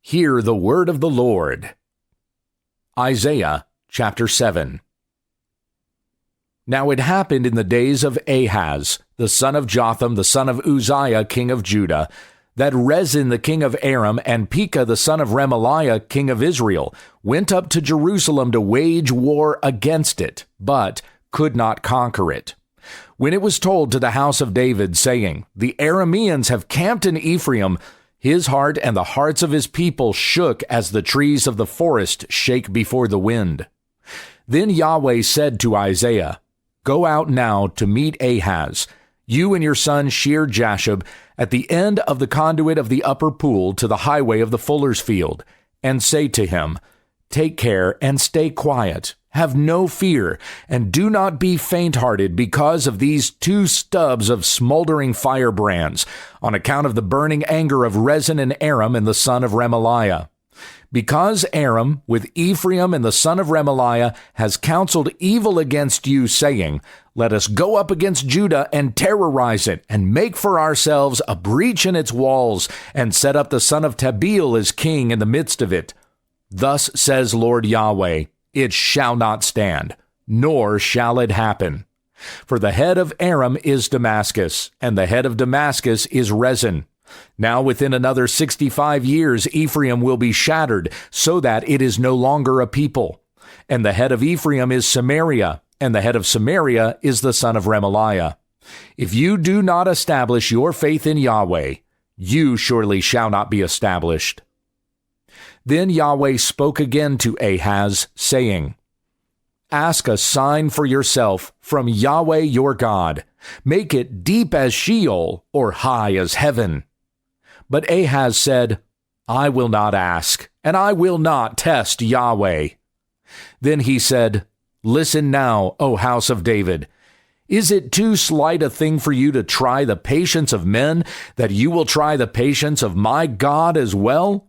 Hear the word of the Lord. Isaiah chapter 7. Now it happened in the days of Ahaz, the son of Jotham, the son of Uzziah, king of Judah, that Rezin the king of Aram and Pekah the son of Remaliah, king of Israel, went up to Jerusalem to wage war against it, but could not conquer it. When it was told to the house of David, saying, The Arameans have camped in Ephraim, his heart and the hearts of his people shook as the trees of the forest shake before the wind. Then Yahweh said to Isaiah, Go out now to meet Ahaz, you and your son Shear-Jashub, at the end of the conduit of the upper pool to the highway of the fuller's field, and say to him, Take care and stay quiet, have no fear, and do not be faint-hearted because of these two stubs of smoldering firebrands, on account of the burning anger of Rezin and Aram and the son of Remaliah. Because Aram, with Ephraim and the son of Remaliah, has counseled evil against you, saying, Let us go up against Judah and terrorize it, and make for ourselves a breach in its walls, and set up the son of Tabeel as king in the midst of it. Thus says Lord Yahweh, It shall not stand, nor shall it happen. For the head of Aram is Damascus, and the head of Damascus is Rezin. Now within another 65 years Ephraim will be shattered, so that it is no longer a people. And the head of Ephraim is Samaria, and the head of Samaria is the son of Remaliah. If you do not establish your faith in Yahweh, you surely shall not be established. Then Yahweh spoke again to Ahaz, saying, Ask a sign for yourself from Yahweh your God. Make it deep as Sheol or high as heaven. But Ahaz said, I will not ask, and I will not test Yahweh. Then he said, Listen now, O house of David. Is it too slight a thing for you to try the patience of men, that you will try the patience of my God as well?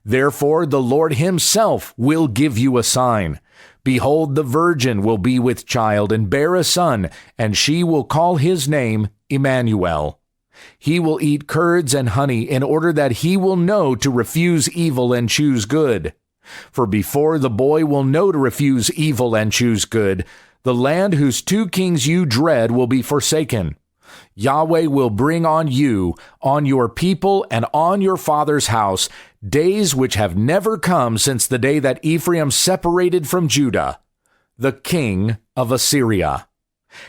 Therefore the Lord himself will give you a sign. Behold, the virgin will be with child and bear a son, and she will call his name Emmanuel. He will eat curds and honey in order that he will know to refuse evil and choose good. For before the boy will know to refuse evil and choose good, the land whose two kings you dread will be forsaken. Yahweh will bring on you, on your people, and on your father's house, days which have never come since the day that Ephraim separated from Judah, the king of Assyria.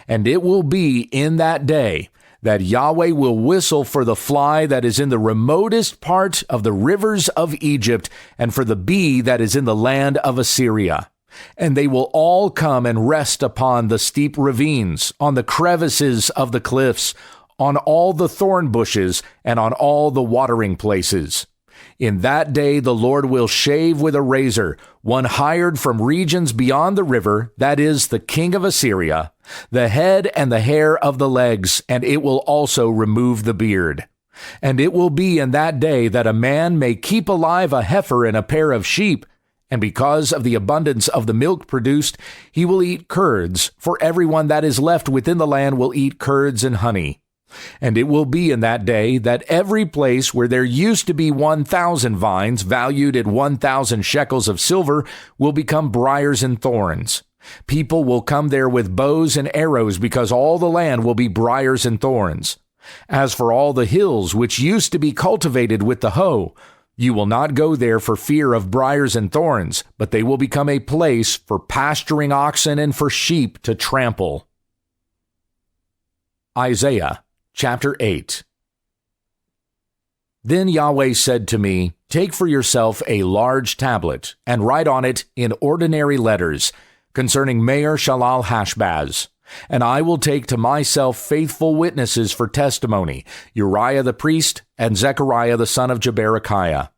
And it will be in that day that Yahweh will whistle for the fly that is in the remotest part of the rivers of Egypt, and for the bee that is in the land of Assyria. And they will all come and rest upon the steep ravines, on the crevices of the cliffs, on all the thorn bushes, and on all the watering places. In that day the Lord will shave with a razor, one hired from regions beyond the river, that is, the king of Assyria, the head and the hair of the legs, and it will also remove the beard. And it will be in that day that a man may keep alive a heifer and a pair of sheep, and because of the abundance of the milk produced, he will eat curds, for everyone that is left within the land will eat curds and honey. And it will be in that day that every place where there used to be 1,000 vines valued at 1,000 shekels of silver will become briars and thorns. People will come there with bows and arrows because all the land will be briars and thorns. As for all the hills which used to be cultivated with the hoe, you will not go there for fear of briars and thorns, but they will become a place for pasturing oxen and for sheep to trample. Isaiah chapter 8. Then Yahweh said to me, Take for yourself a large tablet, and write on it in ordinary letters, concerning Maher-shalal-Hashbaz. And I will take to myself faithful witnesses for testimony, Uriah the priest, and Zechariah the son of Jeberechiah.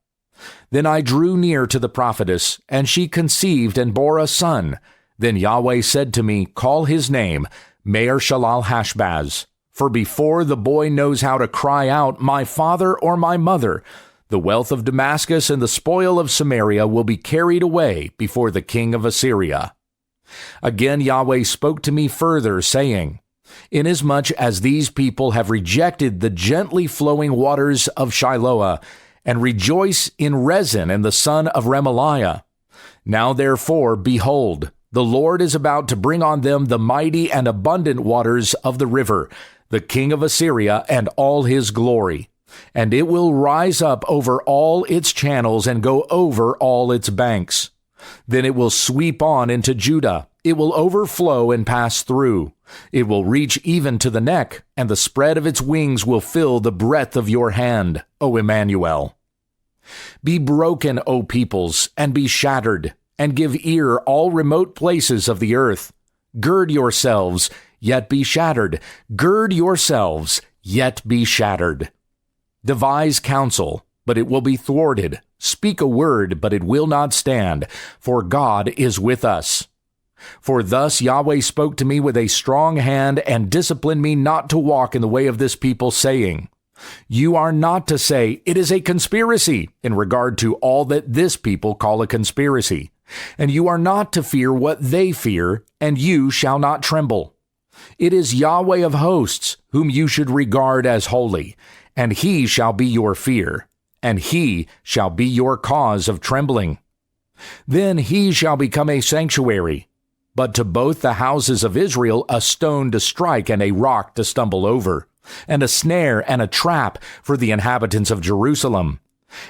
Then I drew near to the prophetess, and she conceived and bore a son. Then Yahweh said to me, Call his name Maher-shalal-Hashbaz. For before the boy knows how to cry out, My father or my mother, the wealth of Damascus and the spoil of Samaria will be carried away before the king of Assyria. Again Yahweh spoke to me further, saying, Inasmuch as these people have rejected the gently flowing waters of Shiloah, and rejoice in Rezin and the son of Remaliah. Now therefore, behold, the Lord is about to bring on them the mighty and abundant waters of the river, the king of Assyria and all his glory. And it will rise up over all its channels and go over all its banks. Then it will sweep on into Judah. It will overflow and pass through. It will reach even to the neck, and the spread of its wings will fill the breadth of your hand, O Emmanuel. Be broken, O peoples, and be shattered, and give ear all remote places of the earth. Gird yourselves, yet be shattered. Gird yourselves, yet be shattered. Devise counsel, but it will be thwarted. Speak a word, but it will not stand, for God is with us. For thus Yahweh spoke to me with a strong hand and disciplined me not to walk in the way of this people, saying, You are not to say, It is a conspiracy, in regard to all that this people call a conspiracy. And you are not to fear what they fear, and you shall not tremble. It is Yahweh of hosts, whom you should regard as holy, and he shall be your fear, and he shall be your cause of trembling. Then he shall become a sanctuary, but to both the houses of Israel a stone to strike and a rock to stumble over, and a snare and a trap for the inhabitants of Jerusalem.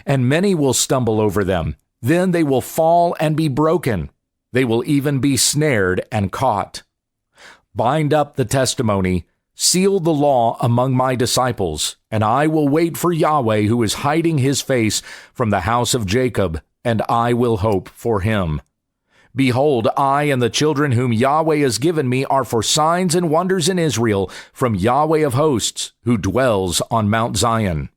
And many will stumble over them. Then they will fall and be broken. They will even be snared and caught. Bind up the testimony, seal the law among my disciples, and I will wait for Yahweh, who is hiding his face from the house of Jacob, and I will hope for him. Behold, I and the children whom Yahweh has given me are for signs and wonders in Israel from Yahweh of hosts, who dwells on Mount Zion.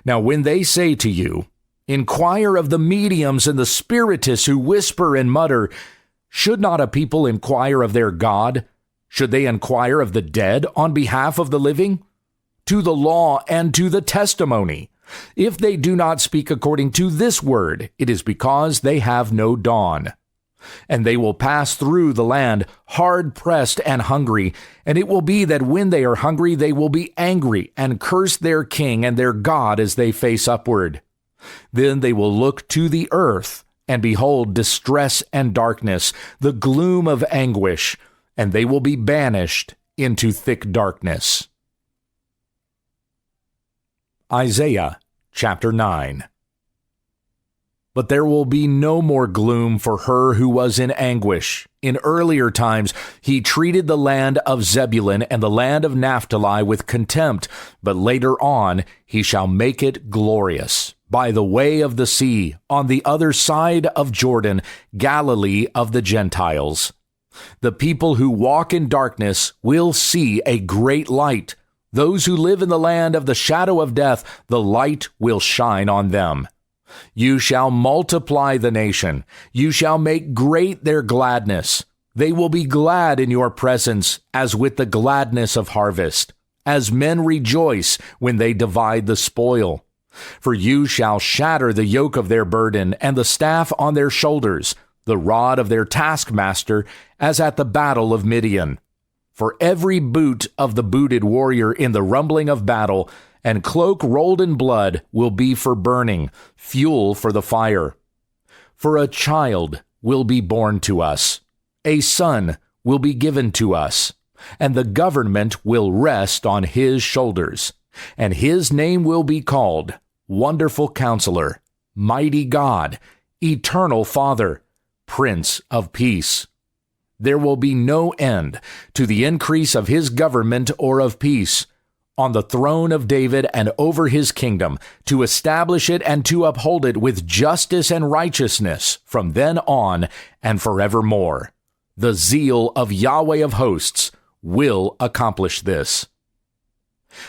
Now when they say to you, Inquire of the mediums and the spiritists who whisper and mutter, should not a people inquire of their God? Should they inquire of the dead on behalf of the living? To the law and to the testimony. If they do not speak according to this word, it is because they have no dawn. And they will pass through the land, hard-pressed and hungry, and it will be that when they are hungry, they will be angry and curse their king and their God as they face upward. Then they will look to the earth, and behold distress and darkness, the gloom of anguish, and they will be banished into thick darkness. Isaiah chapter 9. But there will be no more gloom for her who was in anguish. In earlier times he treated the land of Zebulun and the land of Naphtali with contempt, but later on he shall make it glorious. By the way of the sea, on the other side of Jordan, Galilee of the Gentiles. The people who walk in darkness will see a great light. Those who live in the land of the shadow of death, the light will shine on them. You shall multiply the nation. You shall make great their gladness. They will be glad in your presence, as with the gladness of harvest, as men rejoice when they divide the spoil. For you shall shatter the yoke of their burden and the staff on their shoulders, the rod of their taskmaster, as at the battle of Midian. For every boot of the booted warrior in the rumbling of battle, and cloak rolled in blood will be for burning, fuel for the fire. For a child will be born to us, a son will be given to us, and the government will rest on his shoulders, and his name will be called Wonderful Counselor, Mighty God, Eternal Father, Prince of Peace. There will be no end to the increase of his government or of peace, on the throne of David and over his kingdom, to establish it and to uphold it with justice and righteousness from then on and forevermore. The zeal of Yahweh of hosts will accomplish this.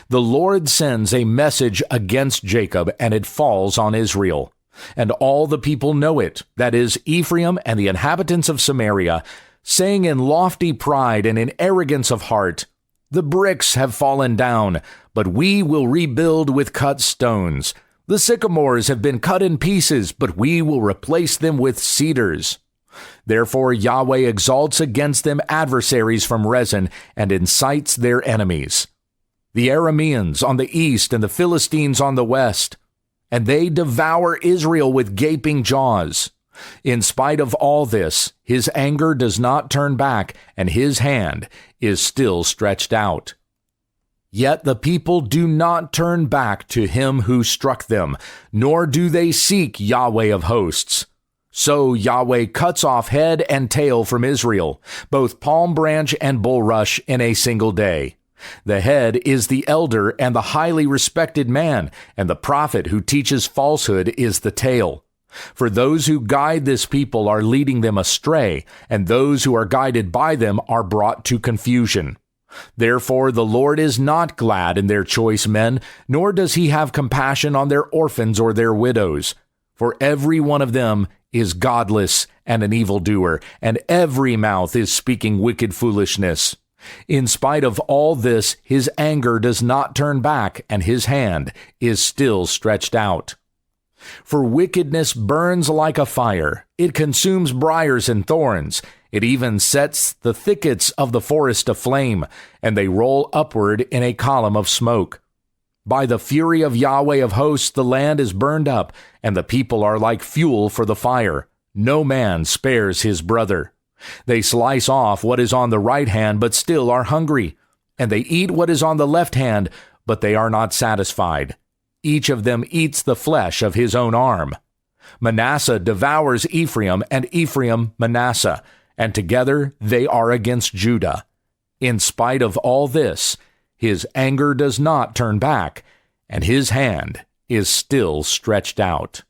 The Lord sends a message against Jacob, and it falls on Israel. And all the people know it, that is, Ephraim and the inhabitants of Samaria, saying in lofty pride and in arrogance of heart, The bricks have fallen down, but we will rebuild with cut stones. The sycamores have been cut in pieces, but we will replace them with cedars. Therefore Yahweh exalts against them adversaries from Rezin, and incites their enemies. The Arameans on the east and the Philistines on the west. and they devour Israel with gaping jaws. In spite of all this, his anger does not turn back, and his hand is still stretched out. Yet the people do not turn back to him who struck them, nor do they seek Yahweh of hosts. So Yahweh cuts off head and tail from Israel, both palm branch and bulrush in a single day. The head is the elder and the highly respected man, and the prophet who teaches falsehood is the tail. For those who guide this people are leading them astray, and those who are guided by them are brought to confusion. Therefore the Lord is not glad in their choice men, nor does he have compassion on their orphans or their widows. For every one of them is godless and an evildoer, and every mouth is speaking wicked foolishness. In spite of all this, his anger does not turn back, and his hand is still stretched out. For wickedness burns like a fire. It consumes briars and thorns. It even sets the thickets of the forest aflame, and they roll upward in a column of smoke. By the fury of Yahweh of hosts, the land is burned up, and the people are like fuel for the fire. No man spares his brother. They slice off what is on the right hand, but still are hungry. And they eat what is on the left hand, but they are not satisfied. Each of them eats the flesh of his own arm. Manasseh devours Ephraim, and Ephraim Manasseh, and together they are against Judah. In spite of all this, his anger does not turn back, and his hand is still stretched out.